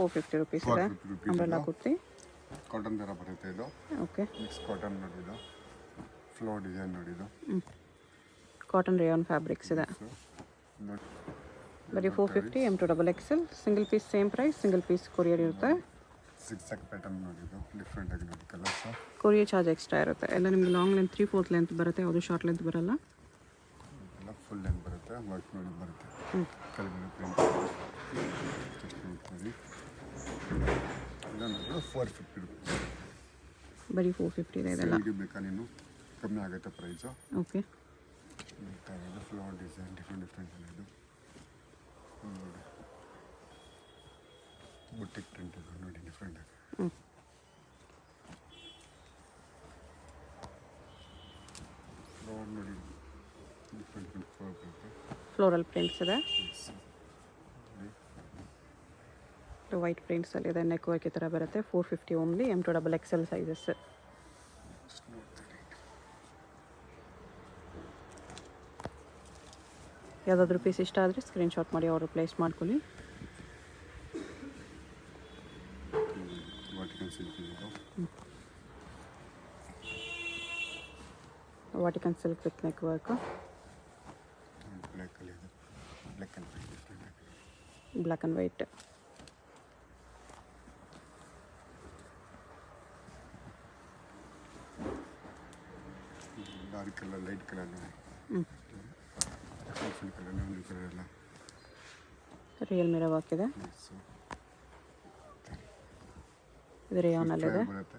450 rupees ಇದೆ. 450 rupees umbrella ಇದು. Kurti. Cotton ಥರ ಬರುತ್ತೆ ಇದು. ಓಕೆ. ಮಿಕ್ಸ್ ಕಾಟನ್ ನೋಡಿದ್ದು, ಫ್ಲೋರ್ ಡಿಸೈನ್ ನೋಡಿದ್ದು. ಕಾಟನ್ ರೇಯಾನ್ ಫ್ಯಾಬ್ರಿಕ್ಸ್ ಇದೆ. ನೋಡಿ ಬರೀ 450 M2XXL. Single piece same price, single piece courier ಇರುತ್ತೆ. ಸಿಕ್ಸಾಕ್ ಪ್ಯಾಟರ್ನ್ ನೋಡಿದ್ದು, ಡಿಫ್ರೆಂಟ್ ಆಗಿ ನೋಡಿ ಕಲರ್ಸ್. ಕೊರಿಯರ್ ಚಾರ್ಜ್ ಎಕ್ಸ್ಟ್ರಾ ಇರುತ್ತೆ. ಎಲ್ಲ ನಿಮಗೆ ಲಾಂಗ್ ಲೆಂತ್ 3/4 ಲೆಂತ್ ಬರುತ್ತೆ, ಯಾವುದು ಶಾರ್ಟ್ ಲೆಂತ್ ಬರಲ್ಲ. ಎಲ್ಲ ಫುಲ್ ಲೆಂತ್ ಬರುತ್ತೆ, ವರ್ಕ್ ನೋಡಿ ಬರುತ್ತೆ. ಕಲರ್ ಪ್ರಿಂಟ್ ಜಸ್ಟ್ ನೋಡಿ. ಇದನ್ನು 450 rupees. ಬರೀ 450 ಇದೆ ಇದೆಲ್ಲ. ಸೇಲ್ಗೆ ಬೇಕಾ ನೀನು ಕಮ್ಮಿ ಆಗುತ್ತೆ price. Okay. Flower design different ಇದು ನೋಡಿ. ಬುಟ್ಟಿಕ್ ಪ್ರಿಂಟ್ ಇದು ನೋಡಿ ಡಿಫ್ರೆಂಟ್ ಆಗಿ. ಫ್ಲವರ್ ನೋಡಿ ಡಿಫ್ರೆಂಟ್ ಫ್ಲವರ್ ಬರುತ್ತೆ. ಫ್ಲೋರಲ್ ಪ್ರಿಂಟ್ಸ್ ಇದೆ. ವೈಟ್ ಪ್ರಿಂಟ್ಸ್ ಅಲ್ಲಿ ಇದೆ. ನೆಕ್ ವರ್ಕ್ ಈ ಥರ ಬರುತ್ತೆ. 450 ಓನ್ಲಿ. M2XXL sizes. ಯಾವುದಾದ್ರೂ ಪೀಸ್ ಇಷ್ಟ ಆದರೆ ಸ್ಕ್ರೀನ್ಶಾಟ್ ಮಾಡಿ ಆರ್ಡರ್ ಪ್ಲೇಸ್ ಮಾಡ್ಕೊಳ್ಳಿ. ವಾಟಿಕನ್ ಸಿಲ್ಕ್ ಇದು. Vatican silk with neck work. Black ಅಲ್ಲಿ ಇದೆ. Black and white. Black and white. Dark colour, light colour ನೋಡಿ. ಡಿಫ್ರೆಂಟ್ ಕಲರ್, ಒಂದು ಕಲರ್ ಎಲ್ಲ. ರಿಯಲ್ ಮಿರರ್ ವರ್ಕ್ ಇದೆ. ಇದು ರೇಯಾನ್ ಅಲ್ಲಿ ಇದೆ. ಬರುತ್ತೆ.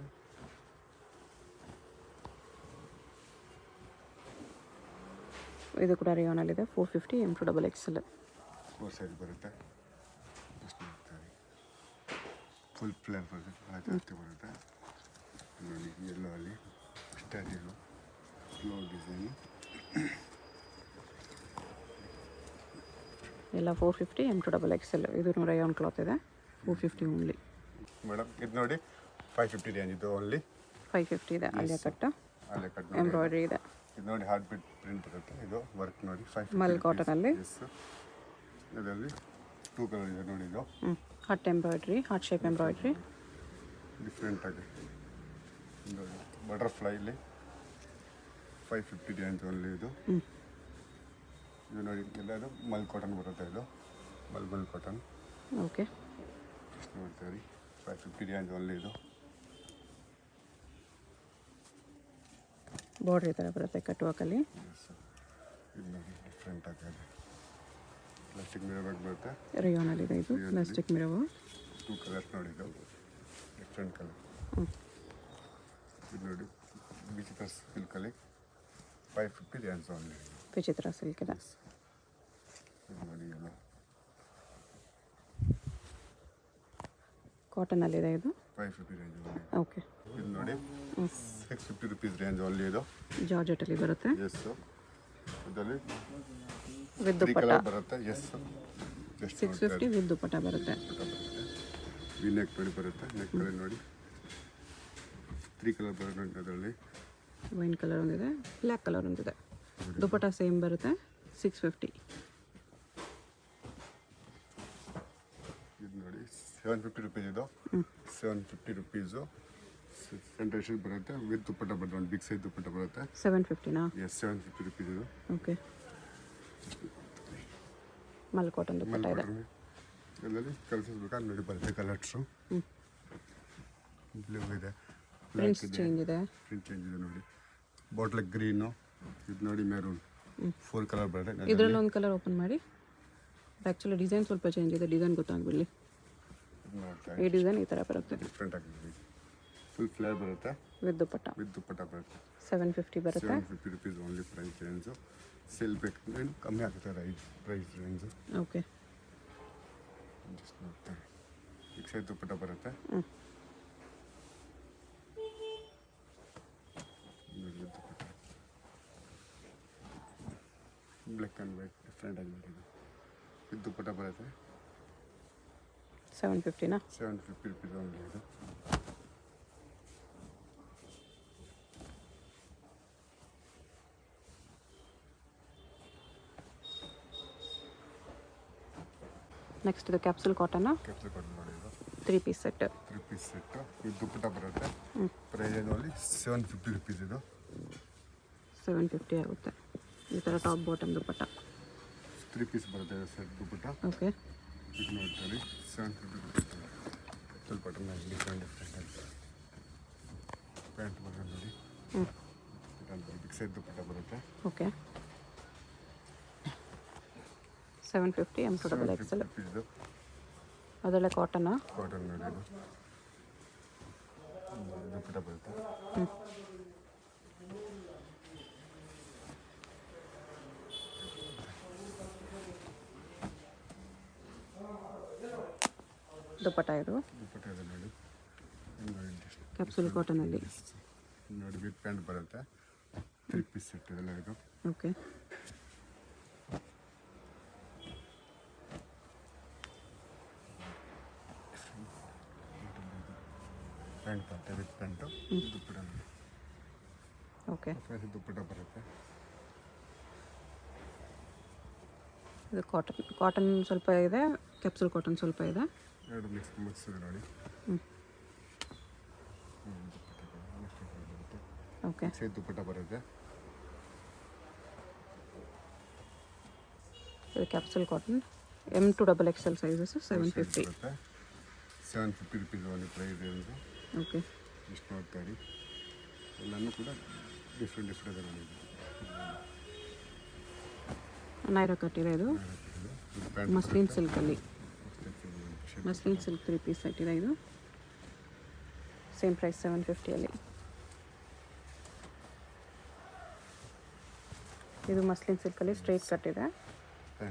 ಇದು ಕೂಡ ರೇಯಾನ್ ಅಲ್ಲಿ ಇದೆ. 450 M2XXL. 4 ಸೈಜ್ ಬರುತ್ತೆ. ಅಷ್ಟು ನೋಡ್ತಾರೆ. ಫುಲ್ ಫ್ಲೇರ್ ಬರುತ್ತೆ, ಜಾಸ್ತಿ ಬರುತ್ತೆ ನೋಡಿ. ಎಲ್ಲೋ ಅಲ್ಲಿ ಸ್ಟ್ಯಾಚ್ಯೂ ಫ್ಲೋರ್ ಡಿಸೈನು ಎಲ್ಲ 450 M2XXL. ಇದು ರೇಯಾನ್ ಕ್ಲಾತ್ ಇದೆ. 450 ಓನ್ಲಿ. ಮೇಡಮ್ ಇದು ನೋಡಿ 550 ರೇಂಜ್ ಇದು ಓನ್ಲಿ. 550 ಇದೆ. ಅಲ್ಲಿಯ ಕಟ್ಟ ಅಲ್ಲೇ ಕಟ್ ಎಂಬ್ರಾಯ್ಡ್ರಿ ಇದೆ. ಇದು ನೋಡಿ ಹಾರ್ಟ್ ಬೀಟ್ ಪ್ರಿಂಟ್ ಬರುತ್ತೆ. ಇದು ವರ್ಕ್ ನೋಡಿ 550 ಮಲ್ ಕಾಟನ್ ಅಲ್ಲಿ. ಇದರಲ್ಲಿ 2 ಕಲರ್ ಇದೆ ನೋಡಿ. ಇದು heart embroidery, heart shape embroidery. Different ಆಗಿ ನೋಡಿ. ಬಟರ್ಫ್ಲೈಲಿ 550 ರೇಂಜ್ ಓನ್ಲಿ ಇದು. ಇದು ನೋಡಿ ಎಲ್ಲದು ಮಲ್ ಕಾಟನ್ ಬರುತ್ತೆ. ಇದು ಮಲ್ ಕಾಟನ್. ಓಕೆ. ಎಷ್ಟು ನೋಡ್ತೀವಿ 550 ರೇಂಜ್ ಓನ್ಲಿ ಇದು. ಬಾರ್ಡ್ರ್ ಈ ಥರ ಬರುತ್ತೆ ಕಟ್ ವರ್ಕಲ್ಲಿ. ಇದು ನೋಡಿ ಡಿಫ್ರೆಂಟ್ ಆಗಿದೆ. ಪ್ಲಾಸ್ಟಿಕ್ ಮಿರರ್ ವರ್ಕ್ ಬರುತ್ತೆ. ರೇಯಾನಲ್ಲಿ ಇದೆ. ಇದು ಪ್ಲಾಸ್ಟಿಕ್ ಮಿರರ್. 2 ಕಲರ್ಸ್ ನೋಡಿ. ಇದು ಡಿಫ್ರೆಂಟ್ ಕಲರ್. ಇದು ನೋಡಿ ವಿಚಿತ್ರ ಸಿಲ್ಕಲ್ಲಿ 550 ರೇಂಜ್ ಓನ್ಲಿ. ವಿಚಿತ್ರ ಸಿಲ್ಕ್ ಇದೆ. ಇದು ನೋಡಿ ಎಲ್ಲ ಕಾಟನ್ ಅಲ್ಲಿ ಇದೆ. ಇದು 550 ರೇಂಜ್ ಓನ್ಲಿ. ಓಕೆ. ಇದು ನೋಡಿ 650 rupees ರೇಂಜ್ ಓನ್ಲಿ. ಇದು ಜಾರ್ಜೆಟ್ ಅಲ್ಲಿ ಬರುತ್ತೆ. ಎಸ್. ಇದರಲ್ಲಿ ವಿತ್ 3 ದುಪಟ್ಟ. ಕಲರ್ ಬರುತ್ತೆ. ಎಸ್. ಜಸ್ಟ್ 650 ವಿತ್ ದುಪಟ್ಟ ಬರುತ್ತೆ. ವಿ ನೆಕ್ ನೋಡಿ ಬರುತ್ತೆ. ನೆಕ್ ಕಲರ್ ನೋಡಿ 3 ಕಲರ್ ಬರುತ್ತೆ. ಅದರಲ್ಲಿ ವೈನ್ ಕಲರ್ ಒಂದಿದೆ, ಬ್ಲ್ಯಾಕ್ ಕಲರ್ ಒಂದಿದೆ. ದುಪಟ್ಟ ಸೇಮ್ ಬರುತ್ತೆ. 650. ಇದು ನೋಡಿ 750 rupees. ಇದು 750 rupees. ಸೆಂಟರ್ ಶೀಟ್ ಬರುತ್ತೆ ವಿತ್ ದುಪ್ಪಟ್ಟ ಬರುತ್ತೆ. ಒಂದು ಬಿಗ್ ಸೈಜ್ ದುಪ್ಪಟ್ಟ ಬರುತ್ತೆ. 750ನಾ? ಎಸ್ 750 rupees ಇದು. ಓಕೆ. ಮಲ್ ಕಾಟನ್ ದುಪ್ಪಟ್ಟ ಇದೆ. ಎಲ್ಲಲ್ಲಿ ಕಲಿಸಬೇಕಾದ್ರೆ ನೋಡಿ ಬರುತ್ತೆ ಕಲರ್ಸು. ಬ್ಲೂ ಇದೆ, ಪ್ರಿಂಟ್ಸ್ ಚೇಂಜ್ ಇದೆ. ಪ್ರಿಂಟ್ ಚೇಂಜ್ ಇದೆ ನೋಡಿ. ಬಾಟ್ಲ್ ಗ್ರೀನು, ಇದು ನೋಡಿ ಮೆರೂನ್. 4 ಕಲರ್ ಬರುತ್ತೆ. ಇದರಲ್ಲಿ ಒಂದು ಕಲರ್ ಓಪನ್ ಮಾಡಿ. ಆ್ಯಕ್ಚುಲಿ ಡಿಸೈನ್ ಸ್ವಲ್ಪ ಚೇಂಜ್ ಇದೆ. ಡಿಸೈನ್ ಗೊತ್ತಾಗಬಿಡಲಿ. ಈ ಡಿಸೈನ್ ಈ ಥರ ಬರುತ್ತೆ. ಡಿಫ್ರೆಂಟ್ ಆಗಿದೆ. ಫುಲ್ ಫ್ಲೇರ್ ಬರುತ್ತೆ ವಿತ್ ದುಪಟ್ಟ. ಬರುತ್ತೆ. 750 ಬರುತ್ತೆ. 750 rupees only price range. Sale ಬೇಕಂದ್ರೆ ಕಮ್ಮಿ ಆಗುತ್ತೆ ಪ್ರೈಸ್ ರೇಂಜು. ಓಕೆ. ಜಸ್ಟ್ ನೋಡ್ತಾರೆ ಬಿಗ್ ಸೈಜ್ ದುಪ್ಪಟ್ಟ ಬರುತ್ತೆ. Dupatta black and white different ಆಗಿ ಮಾಡಿದ್ದು. ಇದು ದುಪ್ಪಟ್ಟ ಬರುತ್ತೆ. 750ನಾ? 750 rupees ಓನ್ಲಿ ಇದು. ನೆಕ್ಸ್ಟ್ ಇದು ಕ್ಯಾಪ್ಸೂಲ್ ಕಾಟನ್. ಕ್ಯಾಪ್ಸೂಲ್ ಕಾಟನ್ ನೋಡಿ ಇದು. 3 piece set. 3 piece set with dupatta ಬರುತ್ತೆ. ಪ್ರೈಸ್ ಓನ್ಲಿ 750 ರುಪೀಸ್ ಇದು. 750 ಆಗುತ್ತೆ. ಈ ಥರ ಟಾಪ್ ಬಾಟಮ್ ದುಪ್ಪಟ್ಟ. 3 ಪೀಸ್ ಬರುತ್ತೆ ಸೆಟ್ ದುಪ್ಪಟ್ಟ. ಓಕೆ. ಇದು ನೋಡ್ತಾರೆ 750 ರುಪೀಸ್. ಸ್ವಲ್ಪ ಡಿಫ್ರೆಂಟ್ ಪ್ಯಾಂಟ್ ಬರುತ್ತೆ ನೋಡಿ. ಬಿಗ್ ಸೈಜ್ ದುಪ್ಪಟ್ಟ ಬರುತ್ತೆ. Okay. 750 M to double XL. ಇದು ಅದೆಲ್ಲ ಕಾಟನಾ? ಕಾಟನ್ ನೋಡಿ ಇದು. ದುಪ್ಪಟ್ಟ ಬರುತ್ತೆ. ದುಪ್ಪಟ್ಟ ಇದು. ದುಪ್ಪಟ್ಟ ಇದೆ ನೋಡಿ. ಕ್ಯಾಪ್ಸೂಲ್ ಕಾಟನಲ್ಲಿ ನೋಡಿ ವಿತ್ ಪ್ಯಾಂಟ್ ಬರುತ್ತೆ. 3 ಪೀಸ್ ಸೆಟ್ ಇದೆಲ್ಲ ಇದು. ಓಕೆ. ಪ್ಯಾಂಟ್ ಬರುತ್ತೆ ವಿತ್ ಪ್ಯಾಂಟು. ದುಪ್ಪಟ್ಟ ನೋಡಿ. ಓಕೆ. ದುಪ್ಪಟ್ಟ ಬರುತ್ತೆ. ಇದು ಕಾಟನ್ ಸ್ವಲ್ಪ ಇದೆ, ಕ್ಯಾಪ್ಸೂಲ್ ಕಾಟನ್ ಸ್ವಲ್ಪ ಇದೆ. ಎರಡು ಮಿಕ್ಸ್ ಇದೆ ನೋಡಿ. ಓಕೆ. ಸೈಜ್ ದುಪ್ಪಟ್ಟ ಬರುತ್ತೆ. ಇದು capsule cotton M to double XL sizes 750. 750 rupees ಒಂದು ಪ್ರೈಸ್ ಇದೆ. ಓಕೆ. ಇಷ್ಟು ನೋಡ್ತಾರೆ ಎಲ್ಲನೂ ಕೂಡ ಡಿಫ್ರೆಂಟ್ ಇದೆ ನೋಡಿ. ನೈರಾ ಕಟ್ ಇದೆ ಇದು. ಮಸ್ಲಿನ್ ಸಿಲ್ಕಲ್ಲಿ. ಮಸ್ಲಿನ್ ಸಿಲ್ಕ್ 3 ಪೀಸ್ ಸೆಟ್ ಇದೆ ಇದು. ಸೇಮ್ ಪ್ರೈಸ್ 750ಅಲ್ಲಿ. ಇದು ಮಸ್ಲಿನ್ ಸಿಲ್ಕಲ್ಲಿ ಸ್ಟ್ರೈಟ್ ಕಟ್ ಇದೆ.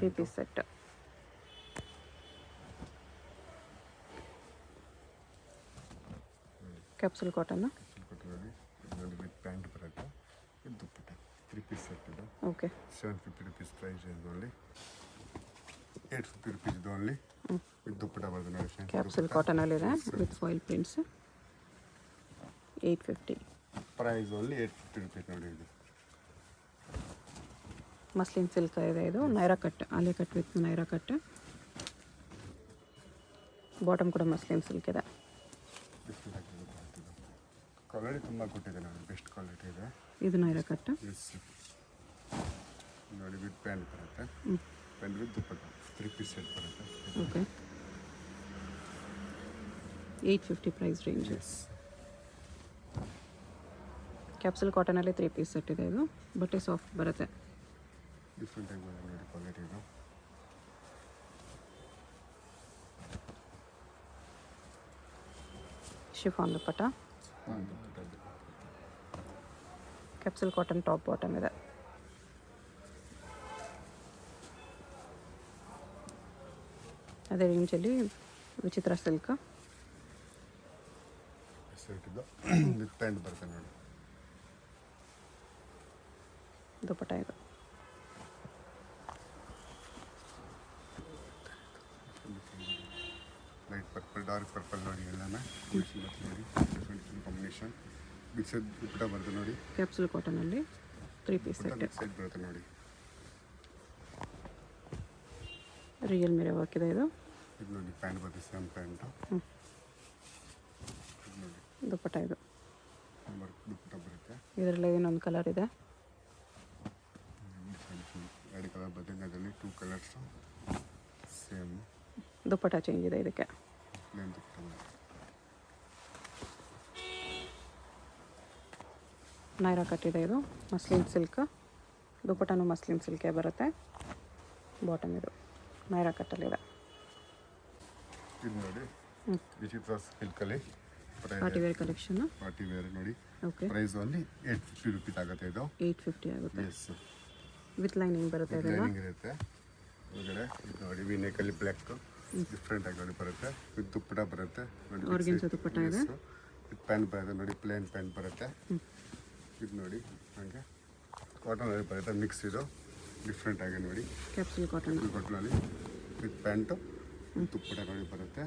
3 piece set. Capsule cotton. With pant ಬರುತ್ತೆ. ಇದು ದುಪ್ಪಟ್ಟ 3 ಪೀಸ್ ಸೆಟ್ ಇದೆ. ಓಕೆ. 750 ರುಪೀಸ್ ಪ್ರೈಸ್ ಇದೆ ಓನ್ಲಿ. 850 ರುಪೀಸ್ ಇದು ಓನ್ಲಿ. ವಿತ್ ದುಪ್ಪಟ್ಟ ಬರುತ್ತೆ ನೋಡಿ. ಕ್ಯಾಪ್ಸೂಲ್ ಕಾಟನಲ್ಲಿದೆ with foil prints. 850. Price only 850 rupees ನೋಡಿ. ಇದು ಮಸ್ಲಿನ್ ಸಿಲ್ಕ್ ಇದೆ ಇದು. Naira cut, Alia cut with Naira cut. Bottom ಕೂಡ ಮಸ್ಲಿನ್ ಸಿಲ್ಕ್ ಇದೆ. ಡಿಫ್ರೆಂಟ್ ಆಗಿದೆ. ಕ್ವಾಲಿಟಿ ತುಂಬ ಕೊಟ್ಟಿದೆ ನೋಡಿ. ಬೆಸ್ಟ್ ಕ್ವಾಲಿಟಿ ಇದೆ. ಇದು ನೈರಾ ಕಟ್. ಎಸ್ ನೋಡಿ ವಿತ್ ಪ್ಯಾಂಟ್ ಬರುತ್ತೆ. Pant with dupatta 3 piece set ಬರುತ್ತೆ. Okay. 850 price range. Yes capsule ಕಾಟನಲ್ಲಿ 3 ಪೀಸ್ ಸೆಟ್ ಇದೆ ಇದು. ಬಟ್ಟೆ ಸಾಫ್ಟ್ ಬರುತ್ತೆ. ಡಿಫ್ರೆಂಟ್ ಆಗಿ ಬರುತ್ತೆ ನೋಡಿ ಕ್ವಾಲಿಟಿ ಇದು. ಶಿಫಾನ್ ದುಪ್ಪಟ್ಟ. ಕ್ಯಾಪ್ಸೂಲ್ ಕಾಟನ್ ಟಾಪ್ ಬಾಟಮ್ ಇದೆ. ಅದೇ ರೇಂಜಲ್ಲಿ ವಿಚಿತ್ರ ಸಿಲ್ಕ್. ಸೆಟ್ ಇದು ವಿತ್ ಪ್ಯಾಂಟ್ ಬರುತ್ತೆ ನೋಡಿ. ದುಪ್ಪಟ್ಟ ಇದು. ಲೈಟ್ ಪರ್ಪಲ್, ಡಾರ್ಕ್ ಪರ್ಪಲ್ ನೋಡಿ ಎಲ್ಲಾನ ನೋಡಿ. Different combination. Big size dupatta ಬರುತ್ತೆ ನೋಡಿ. ಕ್ಯಾಪ್ಸೂಲ್ ಕಾಟನಲ್ಲಿ 3 ಪೀಸ್ ಸೆಟ್. ಬಿಗ್ ಸೈಜ್ ಬರುತ್ತೆ ನೋಡಿ. ರಿಯಲ್ ಮಿರರ್ ವರ್ಕ್ ಇದೆ ಇದು. ಇದು ನೋಡಿ ಪ್ಯಾಂಟ್ ಬರುತ್ತೆ. Same pant. ನೋಡಿ ದುಪ್ಪಟ್ಟ ಇದು. ದುಪ್ಪಟ್ಟ ಬರುತ್ತೆ. ಇದರಲ್ಲಿ ಇನ್ನೊಂದು ಕಲರ್ ಇದೆ. ಎರಡು ಕಲರ್ ಬರುತ್ತೆ. ಅದರಲ್ಲಿ 2 ಕಲರ್ಸು ಸೇಮ್. ದುಪ್ಪಟ್ಟ ಚೇಂಜ್ ಇದೆ ಇದಕ್ಕೆ. ಪ್ಲೇನ್ ದುಪ್ಪಟ್ಟ ಬರುತ್ತೆ. ನೈರಾ ಕಟ್ ಇದೆ ಇದು. Muslin silk. ದುಪ್ಪಟ್ಟನೂ ಮಸ್ಲಿನ್ ಸಿಲ್ಕೇ ಬರುತ್ತೆ. ಬಾಟಮ್ ಇದು ನೈರಾ ಕಟ್ಟಲ್ಲಿದೆ. ಇದು ನೋಡಿ ವಿಚಿತ್ರ ಸಿಲ್ಕಲ್ಲಿ party wear collection. Party wear ನೋಡಿ. ಓಕೆ. ಪ್ರೈಸ್ ಓನ್ಲಿ 850 ರುಪೀಸ್ ಆಗುತ್ತೆ ಇದು. 850 ಆಗುತ್ತೆ. ಎಸ್ ವಿತ್ ಲೈನಿಂಗ್ ಬರುತ್ತೆ ಇದೆಲ್ಲ. ಲೈನಿಂಗ್ ಇರುತ್ತೆ ಒಳಗಡೆ. ಇದು ನೋಡಿ ವಿ ನೆಕಲ್ಲಿ ಬ್ಲ್ಯಾಕ್ ಡಿಫ್ರೆಂಟ್ ಆಗಿ ನೋಡಿ ಬರುತ್ತೆ. ವಿತ್ ದುಪ್ಪಟ್ಟ ಬರುತ್ತೆ ನೋಡಿ. ಆರ್ಗೆನ್ಸಾ ದುಪ್ಪಟ್ಟ ಇದೆ. ವಿತ್ ಪ್ಯಾಂಟ್ ಬರುತ್ತೆ ನೋಡಿ. ಪ್ಲೇನ್ ಪ್ಯಾಂಟ್ ಬರುತ್ತೆ. ಇದು ನೋಡಿ ಹಾಗೆ ಕಾಟನಲ್ಲಿ ಬರುತ್ತೆ. ಮಿಕ್ಸ್ ಇದು ಡಿಫ್ರೆಂಟ್ ಆಗಿ ನೋಡಿ. Capsule cotton. ಕಾಟನಲ್ಲಿ ವಿತ್ ಪ್ಯಾಂಟು ದುಪ್ಪಟ್ಟ ನೋಡಿ ಬರುತ್ತೆ.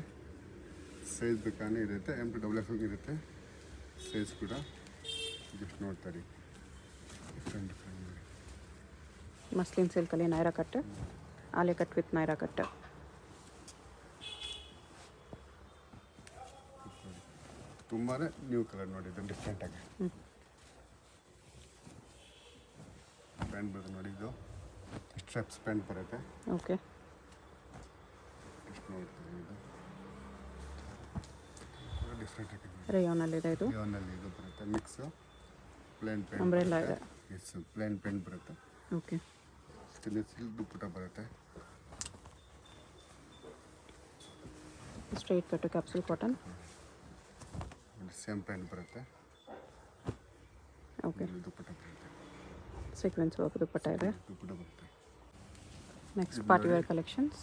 ಸೈಜ್ ಬೇಕಾದ್ರೆ ಇರುತ್ತೆ. M to double XL ಇರುತ್ತೆ. ಸೈಜ್ ಕೂಡ ಜಸ್ಟ್ ನೋಡ್ತಾರೆ. ಡಿಫ್ರೆಂಟ್ ನೋಡಿ. ಮಸ್ಲಿನ್ ಸಿಲ್ಕಲ್ಲಿ Naira cut, Alia cut with Naira cut. ತುಂಬಾ ನ್ಯೂ ಕಲರ್ ನೋಡಿ ಇದು ಡಿಫ್ರೆಂಟಾಗಿ. ಪ್ಯಾಂಟ್ ಬರುತ್ತೆ ನೋಡಿ, ಇದು ಸ್ಟ್ರೆಪ್ಸ್ ಪ್ಯಾಂಟ್ ಬರುತ್ತೆ. ಓಕೆ, ಎಷ್ಟು ನೋಡ್ತೀವಿ ಇದು ಡಿಫ್ರೆಂಟಾಗಿ ರೇಯಾನಲ್ಲಿದೆ ಇದು. ರೇಯಾನಲ್ಲಿ ಇದು ಬರುತ್ತೆ ಮಿಕ್ಸು. ಪ್ಲೇನ್ ಪ್ಯಾಂಟ್ ಅಂಬ್ರೆಲಾ ಇದೆ. ಎಸ್, ಪ್ಲೇನ್ ಪ್ಯಾಂಟ್ ಬರುತ್ತೆ. ಓಕೆ, ಸ್ಟೇನ್ಲೆಸ್ ಸ್ಟೀಲ್ ದುಪ್ಪಟ್ಟ ಬರುತ್ತೆ. Straight cut capsule cotton. Same pant ಬರುತ್ತೆ. ಓಕೆ, ದುಪ್ಪಟ್ಟ ಬರುತ್ತೆ. ಸೀಕ್ವೆನ್ಸ್ ವರ್ಕ್ ದುಪ್ಪಟ್ಟ ಇದೆ. ದುಪ್ಪಟ್ಟ ಬರುತ್ತೆ. Next party wear collections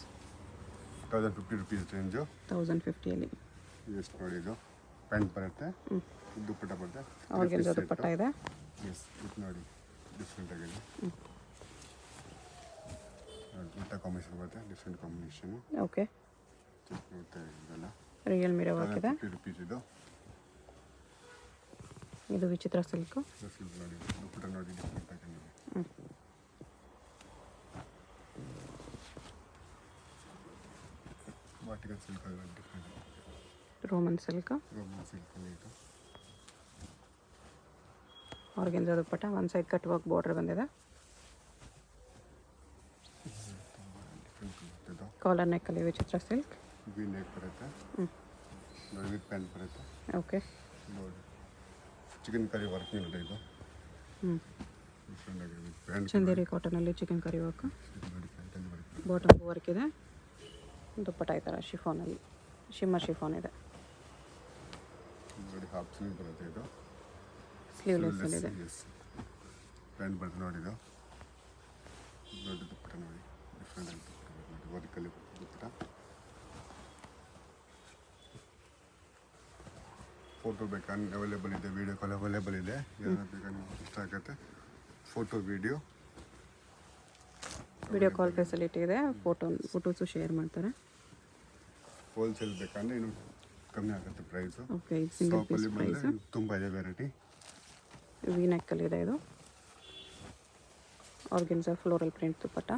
1050 rupees range. 1050ಅಲ್ಲಿ ಎಷ್ಟು ನೋಡಿ, ಇದು ಪ್ಯಾಂಟ್ ಬರುತ್ತೆ, ದುಪ್ಪಟ್ಟ ಬರುತ್ತೆ. ಆರ್ಗೆನ್ಜಾ ದುಪ್ಪಟ್ಟ ಇದೆ. ಎಸ್, ಇದು ನೋಡಿ ಡಿಫ್ರೆಂಟ್ ಆಗಿದೆ. ದುಪ್ಪಟ್ಟ ಕಾಂಬಿನೇಷನ್ ಬರುತ್ತೆ, ಡಿಫ್ರೆಂಟ್ ಕಾಂಬಿನೇಷನ್. ಓಕೆ, ನೋಡ್ತಾ ಇದೆಲ್ಲ ರಿಯಲ್ ಮಿರರ್ ವರ್ಕ್ ಇದೆ. 50 rupees ಇದು. ಇದು ವಿಚಿತ್ರ ಸಿಲ್ಕು. ಸಿಲ್ಕ್ ನೋಡಿ, ದುಪ್ಪಟ್ಟ ನೋಡಿ ಡಿಫ್ರೆಂಟ್ ಆಗಿದೆ. Vatican silk different. Roman silk. Roman silk ಇದು. Organza dupatta, one side cut work border ಬಂದಿದೆ. ಕಾಲರ್ ನೆಕ್ಕಲ್ಲಿ ವಿಚಿತ್ರ ಸಿಲ್ಕ್. ವಿ ನೆಕ್ ಬರುತ್ತೆ. ನೋಡಿ ವಿತ್ ಪ್ಯಾಂಟ್ ಬರುತ್ತೆ. ಓಕೆ, ನೋಡಿ ಚಿಕನ್ ಕರಿ ವರ್ಕ್ ಇದೆ ಇದು. ಡಿಫ್ರೆಂಟ್ ಆಗಿದೆ. ಪ್ಯಾಂಟ್ ಚಂದೇರಿ ಕಾಟನಲ್ಲಿ ಚಿಕನ್ ಕರಿ ವರ್ಕ್. ನೋಡಿ ಪ್ಯಾಂಟಲ್ಲಿ ಬರುತ್ತೆ. ಬಾಟಮ್ ವರ್ಕ್ ಇದೆ. ದುಪ್ಪಟ್ಟ ಈ ಥರ ಶಿಫಾನಲ್ಲಿ ಶಿಮ್ಮರ್ ಶಿಫಾನ್ ಇದೆ. ನೋಡಿ ಹಾಫ್ ಸ್ಲೀವ್ ಬರುತ್ತೆ ಇದು. ಸ್ಲೀವ್ಲೆಸ್ ಇದೆ. ಎಸ್, ಪ್ಯಾಂಟ್ ಬರುತ್ತೆ ನೋಡಿ ಇದು. ನೋಡಿ ದುಪ್ಪಟ್ಟ ನೋಡಿ ಡಿಫ್ರೆಂಟ್ ಆಗಿ ದುಪ್ಪಟ್ಟ ಬರುತ್ತೆ ನೋಡಿ, ವರ್ಕಲ್ಲಿ ದುಪ್ಪಟ್ಟ. ಫೋಟೋ ಬೇಕಾದ್ರೆ ಅವೈಲೇಬಲ್ ಇದೆ, ವೀಡಿಯೋ ಕಾಲ್ ಅವೈಲೇಬಲ್ ಇದೆ. ಯಾರು ಬೇಕಾದ್ರೆ ನಿಮ್ಗೆ ಇಷ್ಟ ಆಗುತ್ತೆ ಫೋಟೋ ವೀಡಿಯೋ ಕಾಲ್ ಫೆಸಿಲಿಟಿ ಇದೆ. ಫೋಟೋಸು ಶೇರ್ ಮಾಡ್ತಾರೆ. ಹೋಲ್ಸೇಲ್ ಬೇಕಂದ್ರೆ ಇನ್ನು ಕಮ್ಮಿ ಆಗುತ್ತೆ ಪ್ರೈಸು. ಓಕೆ, ಇದು ಸಿಂಗಲ್ ಪೀಸ್ ಶಾಪಲ್ಲಿ ಪ್ರೈಸ್. ಬಂದರೆ ತುಂಬ ಇದೆ ವೆರೈಟಿ. ವಿ ನೆಕ್ಕಲ್ಲಿ ಇದೆ ಇದು. ಆರ್ಗೆನ್ಜಾ ಫ್ಲೋರಲ್ ಪ್ರಿಂಟ್ ದುಪ್ಪಟ್ಟ.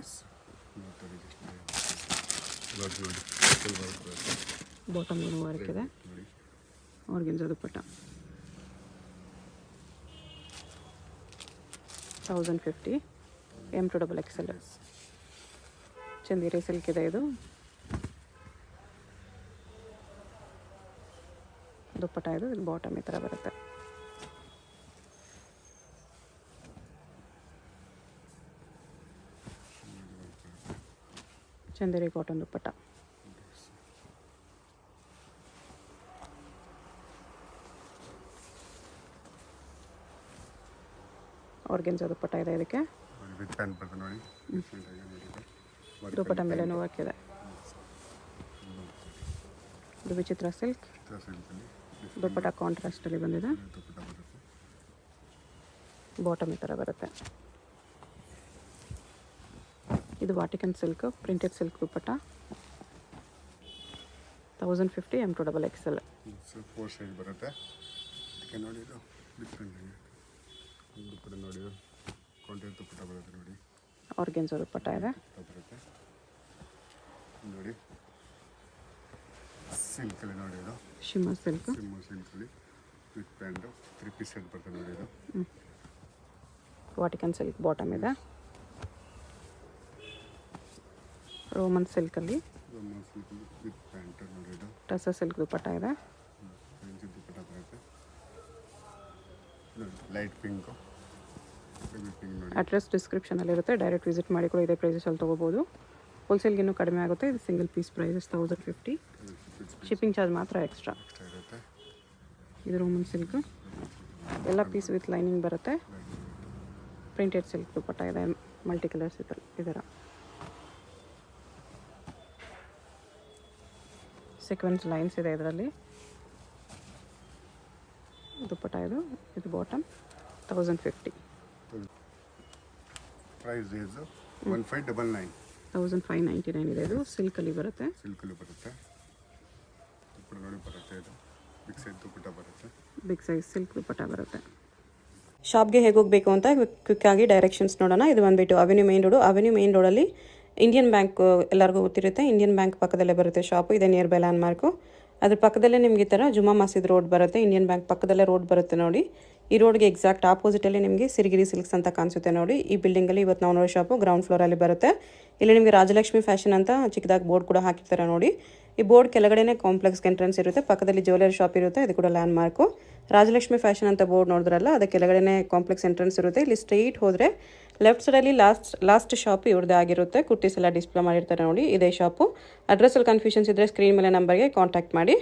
ಬಾಟಮ್ ಏನು ವರ್ಕ್ ಇದೆ. ನೋಡಿ ಆರ್ಗೆನ್ಜಾ ದುಪ್ಪಟ್ಟ 1050 M2XXL. ಚಂದೇರಿ ಸಿಲ್ಕ್ ಇದೆ ಇದು. ದುಪ್ಪಟ್ಟ ಇದು ಬಾಟಮ್ ಈ ಥರ ಬರುತ್ತೆ. ಚಂದೇರಿ ಕಾಟನ್ ದುಪ್ಪಟ್ಟ. ಆರ್ಗೆನ್ಜಾ ದುಪ್ಪಟ್ಟ ಇದೆ ಇದಕ್ಕೆ. ವಿತ್ ಪ್ಯಾಂಟ್ ಬರುತ್ತೆ ನೋಡಿ, ಡಿಫ್ರೆಂಟ್ ಆಗಿ ನೋಡಿ ಇದು. ದುಪ್ಪಟ್ಟ ಮೇಲೇನೂ ವರ್ಕ್ ಇದೆ. ಇದು ವಿಚಿತ್ರ ಸಿಲ್ಕ್. ಸಿಲ್ಕಲ್ಲಿ ದುಪ್ಪಟ್ಟ ಕಾಂಟ್ರಾಸ್ಟಲ್ಲಿ ಬಂದಿದೆ. ದುಪ್ಪಟ್ಟ ಬರುತ್ತೆ. ಬಾಟಮ್ ಈ ಥರ ಬರುತ್ತೆ. ಇದು ವಾಟಿಕನ್ ಸಿಲ್ಕ್, ಪ್ರಿಂಟೆಡ್ ಸಿಲ್ಕ್ ದುಪ್ಪಟ್ಟ 1050 M2XXL. ಫೋರ್ ಸೈಜ್ ಬರುತ್ತೆ. ಅದಕ್ಕೆ ನೋಡಿ ಇದು ಡಿಫ್ರೆಂಟ್ ಆಗಿ ದುಪ್ಪಟ್ಟ ನೋಡಿ, ಇದು ಕಾಂಟೆಂಟ್ ದುಪ್ಪಟ್ಟ ಬರುತ್ತೆ ನೋಡಿ. ಆರ್ಗೆನ್ಜಾ ದುಪ್ಪಟ್ಟ ಇದೆ. ಬರುತ್ತೆ ನೋಡಿ. ಸಿಲ್ಕಲ್ಲಿ ನೋಡಿ ಇದು ಶಿಮ್ಮರ್ ಸಿಲ್ಕ್. ಸಿಲ್ಕಲ್ಲಿ ವಿತ್ ಪ್ಯಾಂಟು 3 ಪೀಸ್ ಸೆಟ್ ಬರುತ್ತೆ ನೋಡಿ ಇದು. ವಾಟಿಕನ್ ಸಿಲ್ಕ್ ಬಾಟಮ್ ಇದೆ. ರೋಮನ್ ಸಿಲ್ಕಲ್ಲಿ ರೋಮನ್ ಸಿಲ್ಕಲ್ಲಿ ವಿತ್ ಪ್ಯಾಂಟು ನೋಡಿ ಇದು. ಟಸ ಸಿಲ್ಕ್ ದುಪ್ಪಟ್ಟ ಇದೆ. ದುಪ್ಪಟ್ಟ ಬರುತ್ತೆ ನೋಡಿ, ಲೈಟ್ ಪಿಂಕು. ಪಿಂಕ್ ನೋಡಿ. ಅಡ್ರೆಸ್ ಡಿಸ್ಕ್ರಿಪ್ಷನಲ್ಲಿ ಇರುತ್ತೆ, ಡೈರೆಕ್ಟ್ ವಿಸಿಟ್ ಮಾಡಿ ಕೂಡ ಇದೇ ಪ್ರೈಸಲ್ಲಿ ತೊಗೋಬೋದು. ಹೋಲ್ಸೇಲ್ಗೆ ಇನ್ನೂ ಕಡಿಮೆ ಆಗುತ್ತೆ. ಇದು single piece prices 1050. Shipping charge ಮಾತ್ರ ಎಕ್ಸ್ಟ್ರಾ ಇರುತ್ತೆ. ಇದು ರೋಮನ್ ಸಿಲ್ಕ್, ಎಲ್ಲ ಪೀಸ್ ವಿತ್ ಲೈನಿಂಗ್ ಬರುತ್ತೆ. ಪ್ರಿಂಟೆಡ್ ಸಿಲ್ಕ್ ದುಪ್ಪಟ್ಟ ಇದೆ, ಮಲ್ಟಿ ಕಲರ್ಸ್ ಇದರ. ಸೀಕ್ವೆನ್ಸ್ ಲೈನ್ಸ್ ಇದೆ ಇದರಲ್ಲಿ. ದುಪ್ಪಟ್ಟ ಇದು ಬಾಟಮ್ 1050. Price is 1599. 1599 ಇದೆ. ಇದು ಸಿಲ್ಕಲ್ಲಿ ಬರುತ್ತೆ. ಸಿಲ್ಕಲ್ಲಿ ಬರುತ್ತೆ. ದುಪ್ಪಟ್ಟ ನೋಡಿ ಬರುತ್ತೆ. ಇದು ಬಿಗ್ ಸೈಜ್ ದುಪ್ಪಟ್ಟ ಬರುತ್ತೆ. ಬಿಗ್ ಸೈಜ್ ಸಿಲ್ಕ್ ದುಪ್ಪಟ್ಟ ಬರುತ್ತೆ. ಶಾಪ್ಗೆ ಹೇಗೆ ಹೋಗಬೇಕು ಅಂತ ಕ್ವಿಕ್ಕಾಗಿ ಡೈರೆಕ್ಷನ್ಸ್ ನೋಡೋಣ. ಇದು ಬಂದುಬಿಟ್ಟು avenue main road. Avenue main ರೋಡಲ್ಲಿ ಇಂಡಿಯನ್ ಬ್ಯಾಂಕ್ ಎಲ್ಲರಿಗೂ ಗೊತ್ತಿರುತ್ತೆ. ಇಂಡಿಯನ್ ಬ್ಯಾಂಕ್ ಪಕ್ಕದಲ್ಲೇ ಬರುತ್ತೆ ಶಾಪು. ಇದೆ ನಿಯರ್ ಬೈ ಲ್ಯಾಂಡ್ ಮಾರ್ಕು. ಅದ್ರ ಪಕ್ಕದಲ್ಲೇ ನಿಮಗೆ ಈ ಥರ ಜುಮಾ ಮಸೀದ್ ರೋಡ್ ಬರುತ್ತೆ, ಇಂಡಿಯನ್ ಬ್ಯಾಂಕ್ ಪಕ್ಕದಲ್ಲೇ ರೋಡ್ ಬರುತ್ತೆ ನೋಡಿ. ಈ ರೋಡ್ಗೆ ಎಕ್ಸಾಕ್ಟ್ ಆಪೋಸಿಟಲ್ಲಿ ನಿಮಗೆ ಸಿರಿಗಿರಿ ಸಿಲ್ಕ್ಸ್ ಅಂತ ಕಾಣಿಸುತ್ತೆ ನೋಡಿ. ಈ ಬಿಲ್ಡಿಂಗಲ್ಲಿ ಇವತ್ತು ನಾವು ನೋಡೋ ಶಾಪು ಗ್ರೌಂಡ್ ಫ್ಲೋರಲ್ಲಿ ಬರುತ್ತೆ. ಇಲ್ಲಿ ನಿಮಗೆ ರಾಜಲಕ್ಷ್ಮಿ ಫ್ಯಾಷನ್ ಅಂತ ಚಿಕ್ಕದಾಗಿ ಬೋರ್ಡ್ ಕೂಡ ಹಾಕಿರ್ತಾರೆ ನೋಡಿ. ಈ ಬೋರ್ಡ್ ಕೆಳಗಡೆನೇ ಕಾಂಪ್ಲೆಕ್ಸ್ಗೆ ಎಂಟ್ರೆನ್ಸ್ ಇರುತ್ತೆ, ಪಕ್ಕದಲ್ಲಿ ಜ್ಯುವೆಲರಿ ಶಾಪ್ ಇರುತ್ತೆ, ಇದು ಕೂಡ ಲ್ಯಾಂಡ್ ಮಾರ್ಕು. ರಾಜಲಕ್ಷ್ಮಿ ಫ್ಯಾಷನ್ ಅಂತ ಬೋರ್ಡ್ ನೋಡಿದ್ರಲ್ಲ, ಅದಕ್ಕೆ ಕೆಳಗಡೆನೇ ಕಾಂಪ್ಲೆಕ್ಸ್ ಎಂಟ್ರೆನ್ಸ್ ಇರುತ್ತೆ. ಇಲ್ಲಿ ಸ್ಟ್ರೈಟ್ ಹೋದರೆ ಲೆಫ್ಟ್ ಸೈಡಲ್ಲಿ ಲಾಸ್ಟ್ ಶಾಪ್ ಇವ್ರದ್ದೇ ಆಗಿರುತ್ತೆ. ಕುರ್ತೀಸ್ ಎಲ್ಲ ಡಿಸ್ಪ್ಲೇ ಮಾಡಿರ್ತಾರೆ ನೋಡಿ, ಇದೇ ಶಾಪು. ಅಡ್ರೆಸ್ಸಲ್ಲಿ ಕನ್ಫ್ಯೂಷನ್ಸ್ ಇದ್ದರೆ ಸ್ಕ್ರೀನ್ ಮೇಲೆ ನಂಬರ್ಗೆ ಕಾಂಟ್ಯಾಕ್ಟ್ ಮಾಡಿ.